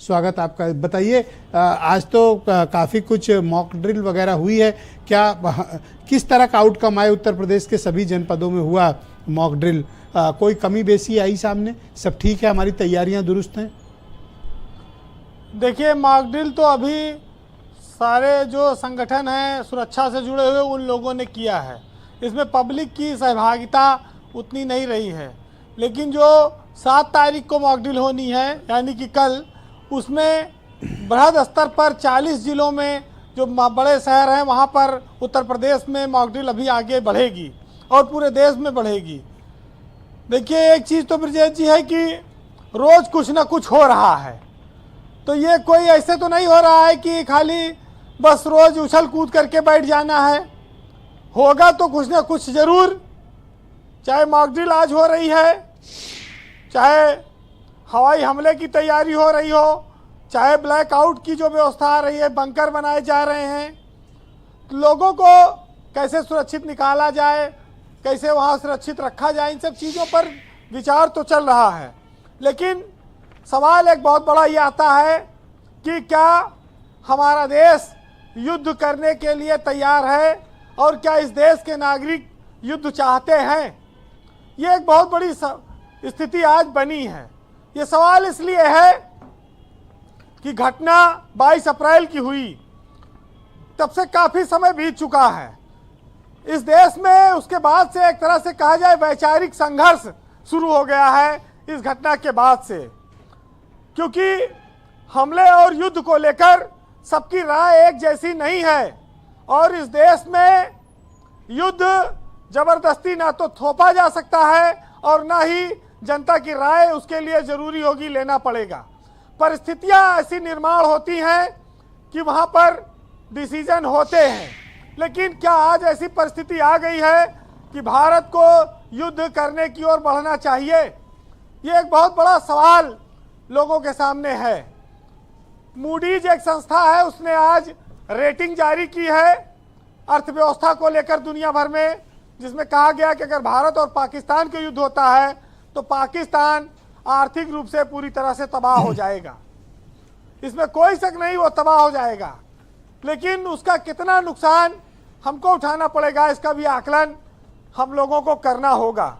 स्वागत आपका। बताइए, आज तो काफ़ी कुछ मॉक ड्रिल वगैरह हुई है, क्या किस तरह का आउटकम आए? उत्तर प्रदेश के सभी जनपदों में हुआ मॉक ड्रिल, कोई कमी बेसी आई सामने? सब ठीक है, हमारी तैयारियां दुरुस्त हैं? देखिए, मॉक ड्रिल तो अभी सारे जो संगठन हैं सुरक्षा से जुड़े हुए उन लोगों ने किया है, इसमें पब्लिक की सहभागिता उतनी नहीं रही है। लेकिन जो 7 तारीख को मॉक ड्रिल होनी है यानी कि कल, उसमें बृहद स्तर पर 40 जिलों में जो बड़े शहर हैं वहाँ पर उत्तर प्रदेश में मॉक ड्रिल अभी आगे बढ़ेगी और पूरे देश में बढ़ेगी। देखिए, एक चीज़ तो ब्रजेश जी है कि रोज़ कुछ ना कुछ हो रहा है, तो ये कोई ऐसे तो नहीं हो रहा है कि खाली बस रोज़ उछल कूद करके बैठ जाना है। होगा तो कुछ ना कुछ ज़रूर, चाहे मॉक ड्रिल आज हो रही है, चाहे हवाई हमले की तैयारी हो रही हो, चाहे ब्लैकआउट की जो व्यवस्था आ रही है, बंकर बनाए जा रहे हैं, तो लोगों को कैसे सुरक्षित निकाला जाए, कैसे वहाँ सुरक्षित रखा जाए, इन सब चीज़ों पर विचार तो चल रहा है। लेकिन सवाल एक बहुत बड़ा ये आता है कि क्या हमारा देश युद्ध करने के लिए तैयार है और क्या इस देश के नागरिक युद्ध चाहते हैं? ये एक बहुत बड़ी स्थिति आज बनी है। ये सवाल इसलिए है कि घटना 22 अप्रैल की हुई, तब से काफ़ी समय बीत चुका है इस देश में। उसके बाद से एक तरह से कहा जाए वैचारिक संघर्ष शुरू हो गया है इस घटना के बाद से, क्योंकि हमले और युद्ध को लेकर सबकी राय एक जैसी नहीं है और इस देश में युद्ध जबरदस्ती ना तो थोपा जा सकता है और ना ही जनता की राय उसके लिए जरूरी होगी, लेना पड़ेगा। परिस्थितियां ऐसी निर्माण होती हैं कि वहां पर डिसीजन होते हैं। लेकिन क्या आज ऐसी परिस्थिति आ गई है कि भारत को युद्ध करने की ओर बढ़ना चाहिए? ये एक बहुत बड़ा सवाल लोगों के सामने है। मूडीज एक संस्था है, उसने आज रेटिंग जारी की है अर्थव्यवस्था को लेकर दुनिया भर में, जिसमें कहा गया कि अगर भारत और पाकिस्तान का युद्ध होता है तो पाकिस्तान आर्थिक रूप से पूरी तरह से तबाह हो जाएगा। इसमें कोई शक नहीं, वो तबाह हो जाएगा। लेकिन उसका कितना नुकसान हमको उठाना पड़ेगा, इसका भी आकलन हम लोगों को करना होगा।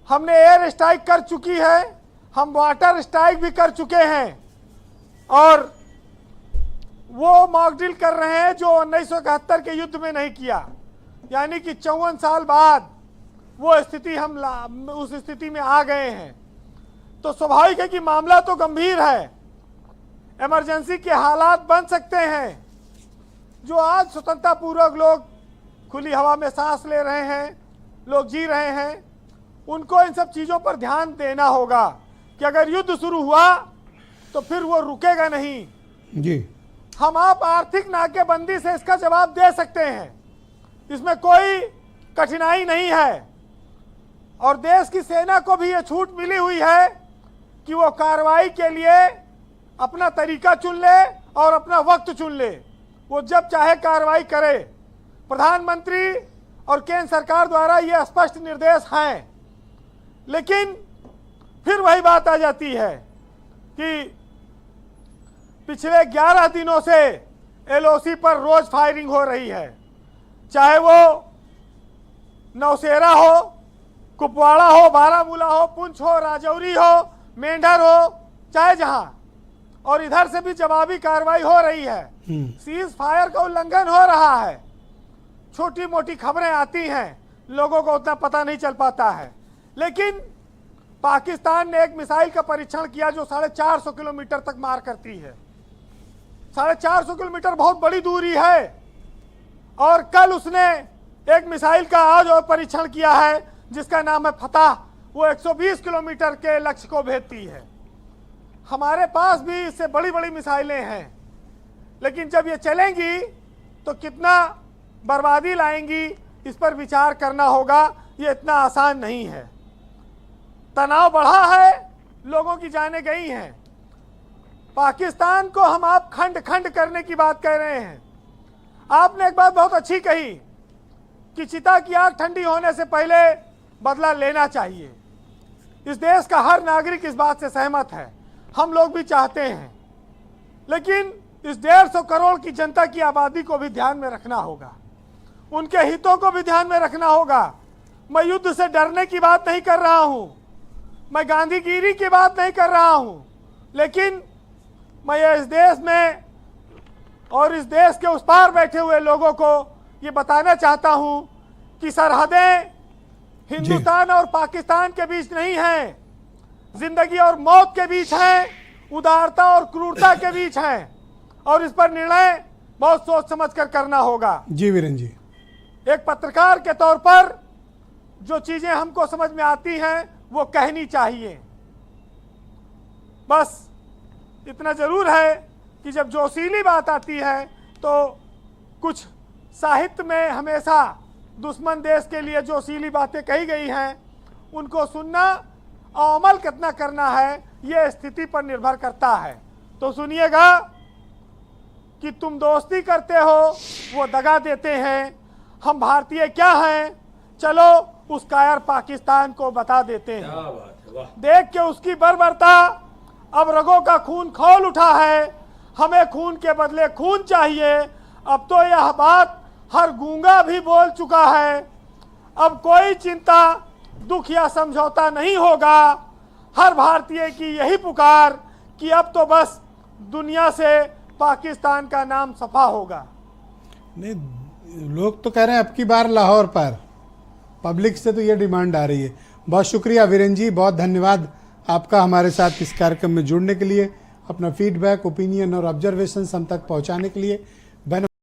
हमने एयर स्ट्राइक कर चुकी है, हम वाटर स्ट्राइक भी कर चुके हैं और वो मॉक ड्रिल कर रहे हैं जो 1971 के युद्ध में नहीं किया, यानी कि 54 साल बाद वो स्थिति हम उस स्थिति में आ गए हैं। तो स्वाभाविक है कि मामला तो गंभीर है, इमरजेंसी के हालात बन सकते हैं। जो आज स्वतंत्रता पूर्वक लोग खुली हवा में सांस ले रहे हैं, लोग जी रहे हैं, उनको इन सब चीज़ों पर ध्यान देना होगा कि अगर युद्ध शुरू हुआ तो फिर वो रुकेगा नहीं जी। हम आप आर्थिक नाकेबंदी से इसका जवाब दे सकते हैं, इसमें कोई कठिनाई नहीं है। और देश की सेना को भी ये छूट मिली हुई है कि वो कार्रवाई के लिए अपना तरीका चुन ले और अपना वक्त चुन ले, वो जब चाहे कार्रवाई करे। प्रधानमंत्री और केंद्र सरकार द्वारा ये स्पष्ट निर्देश हैं। लेकिन फिर वही बात आ जाती है कि पिछले 11 दिनों से एलओसी पर रोज फायरिंग हो रही है, चाहे वो नौशेरा हो, कुपवाड़ा हो, बारामूला हो, पुंछ हो, राजौरी हो, मेंढर हो, चाहे जहां, और इधर से भी जवाबी कार्रवाई हो रही है। सीज फायर का उल्लंघन हो रहा है। छोटी मोटी खबरें आती हैं, लोगों को उतना पता नहीं चल पाता है। लेकिन पाकिस्तान ने एक मिसाइल का परीक्षण किया जो 450 किलोमीटर तक मार करती है। 450 किलोमीटर बहुत बड़ी दूरी है। और कल उसने एक मिसाइल का आज और परीक्षण किया है जिसका नाम है फतह, वो 120 किलोमीटर के लक्ष्य को भेजती है। हमारे पास भी इससे बड़ी बड़ी मिसाइलें हैं, लेकिन जब ये चलेंगी तो कितना बर्बादी लाएंगी, इस पर विचार करना होगा। ये इतना आसान नहीं है। तनाव बढ़ा है, लोगों की जानें गई हैं। पाकिस्तान को हम आप खंड खंड करने की बात कह रहे हैं। आपने एक बात बहुत अच्छी कही कि चिता की आग ठंडी होने से पहले बदला लेना चाहिए। इस देश का हर नागरिक इस बात से सहमत है। हम लोग भी चाहते हैं, लेकिन इस 150 करोड़ की जनता की आबादी को भी ध्यान में रखना होगा, उनके हितों को भी ध्यान में रखना होगा। मैं युद्ध से डरने की बात नहीं कर रहा हूं, मैं गांधीगिरी की बात नहीं कर रहा हूं, लेकिन मैं इस देश में और इस देश के उस पार बैठे हुए लोगों को ये बताना चाहता हूं कि सरहदें हिंदुस्तान और पाकिस्तान के बीच नहीं है, जिंदगी और मौत के बीच है, उदारता और क्रूरता के बीच है, और इस पर निर्णय बहुत सोच समझ कर करना होगा। जी वीरेंद्र जी, एक पत्रकार के तौर पर जो चीजें हमको समझ में आती हैं वो कहनी चाहिए। बस इतना जरूर है कि जब जोशीली बात आती है तो कुछ साहित्य में हमेशा दुश्मन देश के लिए जोशीली बातें कही गई हैं, उनको सुनना और अमल कितना करना है ये स्थिति पर निर्भर करता है। तो सुनिएगा कि तुम दोस्ती करते हो, वो दगा देते हैं, हम भारतीय क्या हैं, चलो उस कायर पाकिस्तान को बता देते हैं। क्या बात है, वाह। देख के उसकी बर्बरता अब रगों का खून खौल उठा है, हमें खून के बदले खून चाहिए। अब तो यह बात हर गूंगा भी बोल चुका है, अब कोई चिंता दुख या समझौता नहीं होगा। हर भारतीय की यही पुकार कि अब तो बस दुनिया से पाकिस्तान का नाम सफा होगा। नहीं, लोग तो कह रहे हैं अब की बार लाहौर पर, पब्लिक से तो ये डिमांड आ रही है। बहुत शुक्रिया वीरेंद्र जी, बहुत धन्यवाद आपका हमारे साथ इस कार्यक्रम में जुड़ने के लिए, अपना फीडबैक, ओपिनियन और ऑब्जर्वेशन हम तक पहुंचाने के लिए।